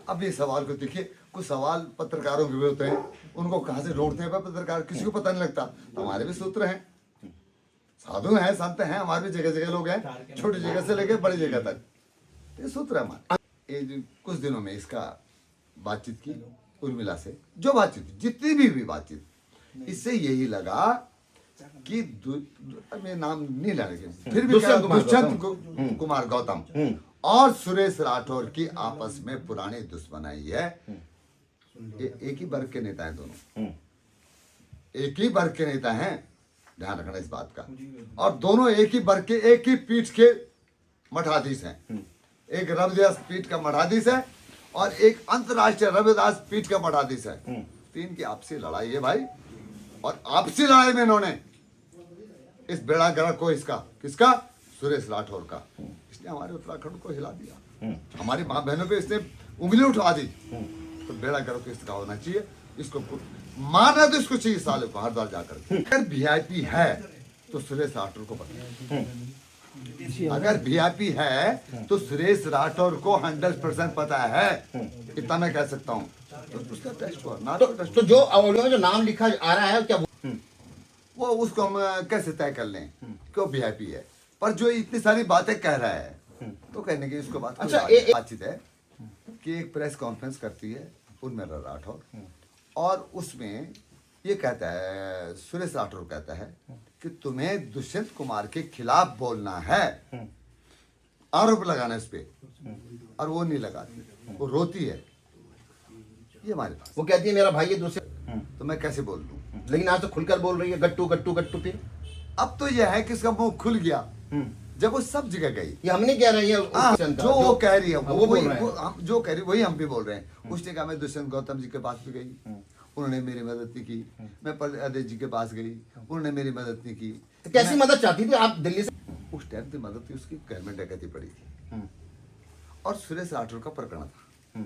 अब ये सवाल को देखिए, कुछ सवाल पत्रकारों के भी होते हैं, उनको कहाँ से ढूंढते हैं पत्रकार, किसी को पता नहीं लगता। तो हमारे भी सूत्र हैं, साधु हैं, संत हैं, हमारे भी जगह जगह लोग हैं, छोटी जगह से लेकर बड़ी जगह तक, ये सूत्र है हमारे। ये कुछ दिनों में इसका बातचीत की उर्मिला से, जो बातचीत जितनी भी बातचीत, इससे यही लगा कि मैं नाम नहीं लेने, फिर भी दुष्यंत कुमार गौतम और सुरेश राठौर की आपस में पुरानी दुश्मनी है। एक ही वर्ग के नेता हैं दोनों, एक ही वर्ग के नेता हैं, ध्यान रखना इस बात का। और दोनों एक ही वर्ग के, एक ही पीठ के मठाधीश हैं। एक रविदास पीठ का मठाधीश है और एक अंतरराष्ट्रीय रविदास पीठ का मठाधीश है। तीन की आपसी लड़ाई है भाई, और आपसी लड़ाई में इन्होंने इस बेड़ा गर्क को, इसका किसका, सुरेश राठौर का, इसने हमारे उत्तराखंड को हिला दिया, हमारी माँ बहनों पे इसने उंगली उठा दी। तो बेड़ा गर्क इसका होना चाहिए, इसको मारना तो इसको चाहिए साले को हरिद्वार जाकर। अगर वीआईपी है तो सुरेश राठौर को पता है, अगर वीआईपी है तो सुरेश राठौर को 100% पता है, इतना मैं कह सकता हूँ। तो उसका टेस्ट हुआ ना, तो जो ऑडियो जो नाम लिखा आ रहा है क्या वो उसको हम कैसे तय कर लें क्यों वीआईपी है, पर जो इतनी सारी बातें कह रहा है तो कहने की इसको बात। अच्छा, बातचीत है कि एक प्रेस कॉन्फ्रेंस करती है उर्मिला राठौर, और उसमें ये कहता है, सुरेश राठौर कहता है कि तुम्हें दुष्यंत कुमार के खिलाफ बोलना है, आरोप लगाना इस पे, और वो नहीं लगाती, वो रोती है। ये हमारे पास, वो कहती है मेरा भाई है दूसरे, तो मैं कैसे बोल दूं? लेकिन आज तो खुलकर बोल रही है, गट्टू गट्टू गट्टू। फिर अब तो यह है कि इसका मुंह खुल गया जब वो सब जगह गई। ये हम नहीं कह रहे हैं, जो वो कह रही है वो बोल रहे हैं, जो कह रही वही हम भी बोल रहे हैं। उसने कहा मैं दुष्यंत गौतम जी के पास भी गई, उन्होंने मेरी मदद नहीं की। मैं प्रदेश जी के पास गई, उन्होंने मेरी मदद नहीं की। तो कैसी मदद चाहती थी आप दिल्ली से? उस टाइम की मदद थी उसकी, घर में डकैती पड़ी थी और सुरेश राठौर का प्रकरण था,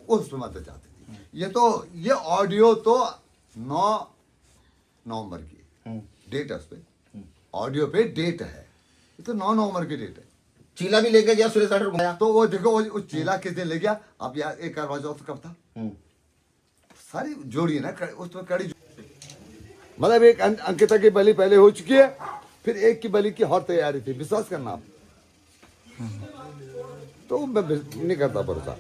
वो उसमें मदद चाहती थी। ये ऑडियो तो 9 नवंबर की डेट है, उस पे ऑडियो पे डेट है, ये तो 9 नवंबर की डेट है। चीला भी लेके गया सुरेश राठौर घुमाया, तो वो देखो वो चीला किस दिन ले गया। अब यार एक करवा चौथ कब था, सारी जोड़ी है ना उसमें कड़ी। मतलब एक अंकिता की बलि पहले हो चुकी है, फिर एक की बलि की और तैयारी थी, विश्वास करना आप। तो मैं नहीं करता भरोसा।